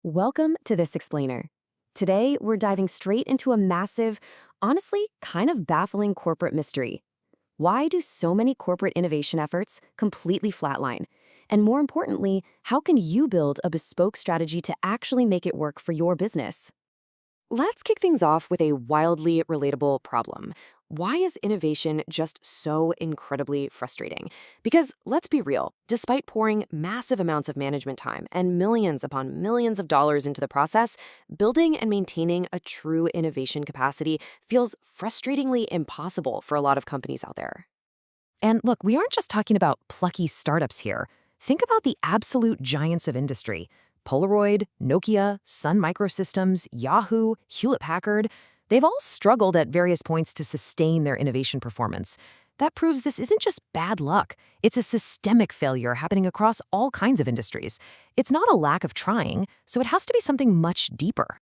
Welcome to This Explainer. Today, we're diving straight into a massive, honestly, kind of baffling corporate mystery. Why do so many corporate innovation efforts completely flatline? And more importantly, how can you build a bespoke strategy to actually make it work for your business? Let's kick things off with a wildly relatable problem. Why is innovation just so incredibly frustrating? Because let's be real, despite pouring massive amounts of management time and millions upon millions of dollars into the process, building and maintaining a true innovation capacity feels frustratingly impossible for a lot of companies out there. And look, we aren't just talking about plucky startups here. Think about the absolute giants of industry. Polaroid, Nokia, Sun Microsystems, Yahoo, Hewlett-Packard, they've all struggled at various points to sustain their innovation performance. That proves this isn't just bad luck. It's a systemic failure happening across all kinds of industries. It's not a lack of trying, so it has to be something much deeper.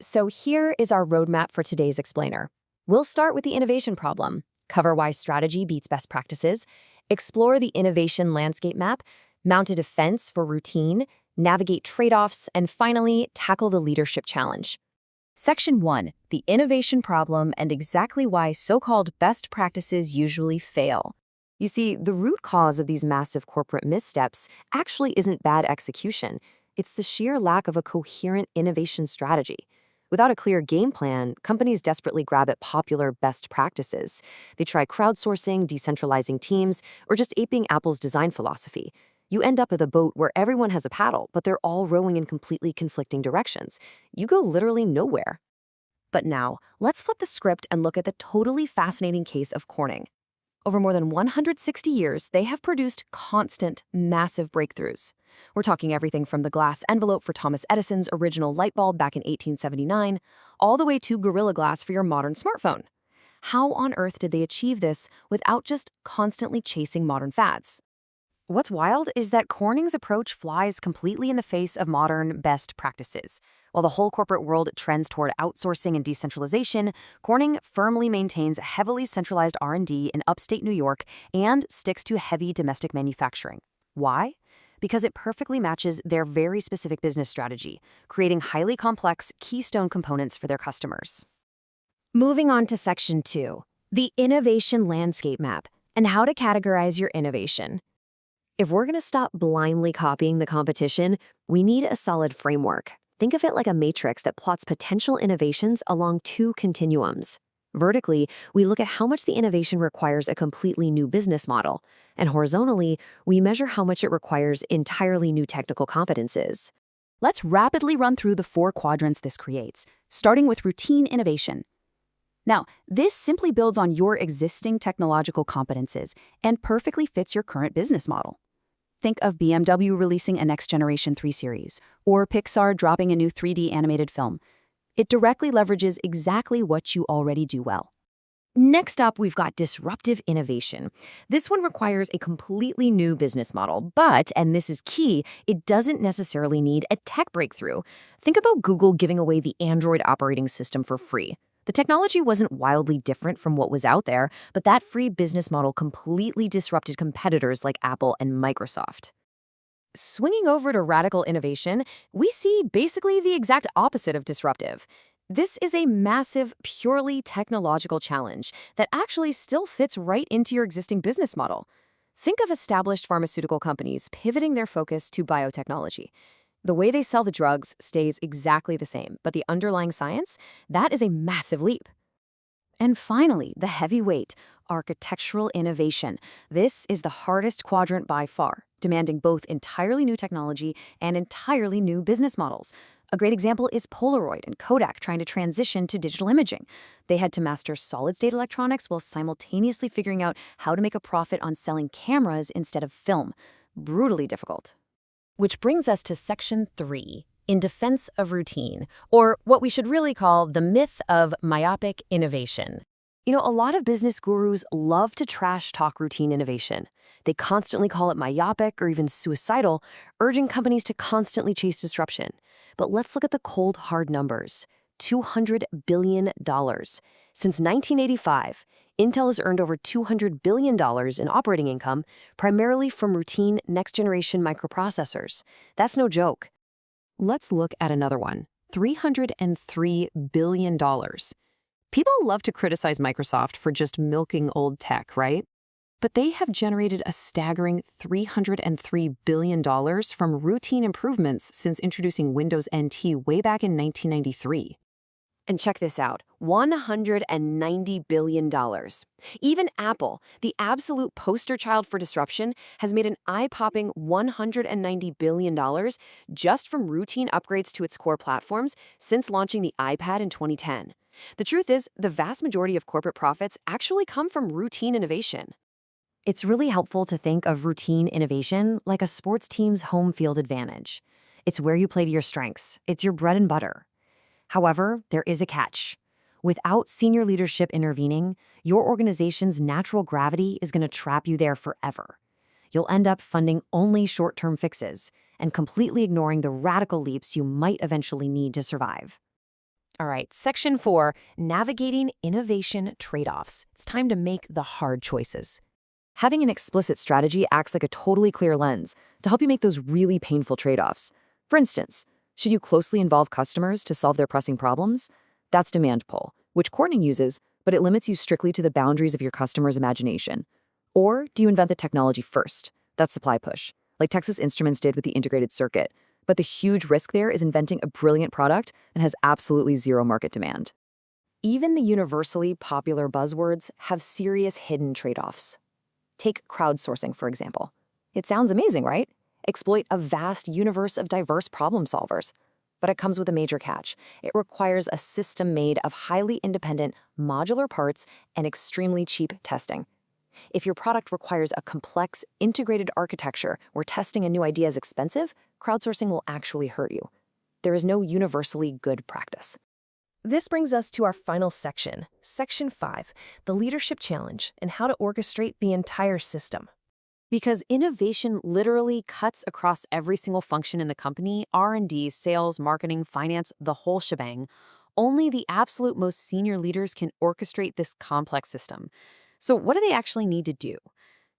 So here is our roadmap for today's explainer. We'll start with the innovation problem, cover why strategy beats best practices, explore the innovation landscape map, mount a defense for routine, navigate trade-offs, and finally, tackle the leadership challenge. Section 1, the innovation problem and exactly why so-called best practices usually fail. You see, the root cause of these massive corporate missteps actually isn't bad execution. It's the sheer lack of a coherent innovation strategy. Without a clear game plan, companies desperately grab at popular best practices. They try crowdsourcing, decentralizing teams, or just aping Apple's design philosophy. You end up with a boat where everyone has a paddle, but they're all rowing in completely conflicting directions. You go literally nowhere. But now, let's flip the script and look at the totally fascinating case of Corning. Over more than 160 years, they have produced constant, massive breakthroughs. We're talking everything from the glass envelope for Thomas Edison's original light bulb back in 1879, all the way to Gorilla Glass for your modern smartphone. How on earth did they achieve this without just constantly chasing modern fads? What's wild is that Corning's approach flies completely in the face of modern best practices. While the whole corporate world trends toward outsourcing and decentralization, Corning firmly maintains heavily centralized R&D in upstate New York and sticks to heavy domestic manufacturing. Why? Because it perfectly matches their very specific business strategy, creating highly complex keystone components for their customers. Moving on to Section 2, the innovation landscape map and how to categorize your innovation. If we're going to stop blindly copying the competition, we need a solid framework. Think of it like a matrix that plots potential innovations along two continuums. Vertically, we look at how much the innovation requires a completely new business model, and horizontally, we measure how much it requires entirely new technical competences. Let's rapidly run through the four quadrants this creates, starting with routine innovation. Now, this simply builds on your existing technological competences and perfectly fits your current business model. Think of BMW releasing a next-generation 3 Series, or Pixar dropping a new 3D animated film. It directly leverages exactly what you already do well. Next up, we've got disruptive innovation. This one requires a completely new business model, but, and this is key, it doesn't necessarily need a tech breakthrough. Think about Google giving away the Android operating system for free. The technology wasn't wildly different from what was out there, but that free business model completely disrupted competitors like Apple and Microsoft. Swinging over to radical innovation, we see basically the exact opposite of disruptive. This is a massive, purely technological challenge that actually still fits right into your existing business model. Think of established pharmaceutical companies pivoting their focus to biotechnology. The way they sell the drugs stays exactly the same, but the underlying science, that is a massive leap. And finally, the heavyweight, architectural innovation. This is the hardest quadrant by far, demanding both entirely new technology and entirely new business models. A great example is Polaroid and Kodak trying to transition to digital imaging. They had to master solid-state electronics while simultaneously figuring out how to make a profit on selling cameras instead of film. Brutally difficult. Which brings us to Section 3, in defense of routine, or what we should really call the myth of myopic innovation. You know, a lot of business gurus love to trash talk routine innovation. They constantly call it myopic or even suicidal, urging companies to constantly chase disruption. But let's look at the cold, hard numbers. $200 billion. Since 1985, Intel has earned over $200 billion in operating income, primarily from routine next-generation microprocessors. That's no joke. Let's look at another one, $303 billion. People love to criticize Microsoft for just milking old tech, right? But they have generated a staggering $303 billion from routine improvements since introducing Windows NT way back in 1993. And check this out, $190 billion. Even Apple, the absolute poster child for disruption, has made an eye-popping $190 billion just from routine upgrades to its core platforms since launching the iPad in 2010. The truth is, the vast majority of corporate profits actually come from routine innovation. It's really helpful to think of routine innovation like a sports team's home field advantage. It's where you play to your strengths. It's your bread and butter. However, there is a catch. Without senior leadership intervening, your organization's natural gravity is going to trap you there forever. You'll end up funding only short-term fixes and completely ignoring the radical leaps you might eventually need to survive. All right, Section 4, Navigating Innovation Trade-offs. It's time to make the hard choices. Having an explicit strategy acts like a totally clear lens to help you make those really painful trade-offs. For instance, should you closely involve customers to solve their pressing problems? That's demand pull, which Corning uses, but it limits you strictly to the boundaries of your customer's imagination. Or do you invent the technology first? That's supply push, like Texas Instruments did with the integrated circuit. But the huge risk there is inventing a brilliant product that has absolutely zero market demand. Even the universally popular buzzwords have serious hidden trade-offs. Take crowdsourcing, for example. It sounds amazing, right? Exploit a vast universe of diverse problem solvers. But it comes with a major catch. It requires a system made of highly independent, modular parts and extremely cheap testing. If your product requires a complex, integrated architecture where testing a new idea is expensive, crowdsourcing will actually hurt you. There is no universally good practice. This brings us to our final section, Section 5, the Leadership Challenge and how to orchestrate the entire system. Because innovation literally cuts across every single function in the company, R&D, sales, marketing, finance, the whole shebang, only the absolute most senior leaders can orchestrate this complex system. So what do they actually need to do?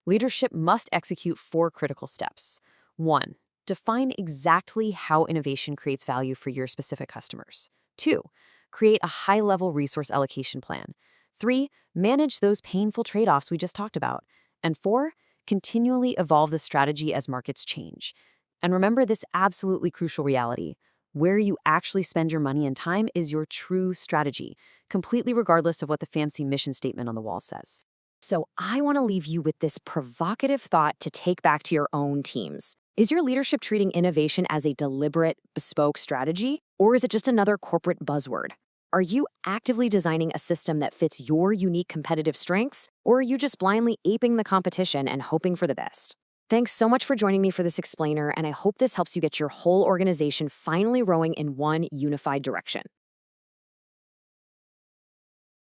Leadership must execute 4 critical steps. 1. Define exactly how innovation creates value for your specific customers. 2. Create a high-level resource allocation plan. 3. Manage those painful trade-offs we just talked about. And 4. Continually evolve the strategy as markets change. And remember this absolutely crucial reality. Where you actually spend your money and time is your true strategy, completely regardless of what the fancy mission statement on the wall says. So I want to leave you with this provocative thought to take back to your own teams. Is your leadership treating innovation as a deliberate, bespoke strategy, or is it just another corporate buzzword? Are you actively designing a system that fits your unique competitive strengths, or are you just blindly aping the competition and hoping for the best? Thanks so much for joining me for this explainer, and I hope this helps you get your whole organization finally rowing in one unified direction.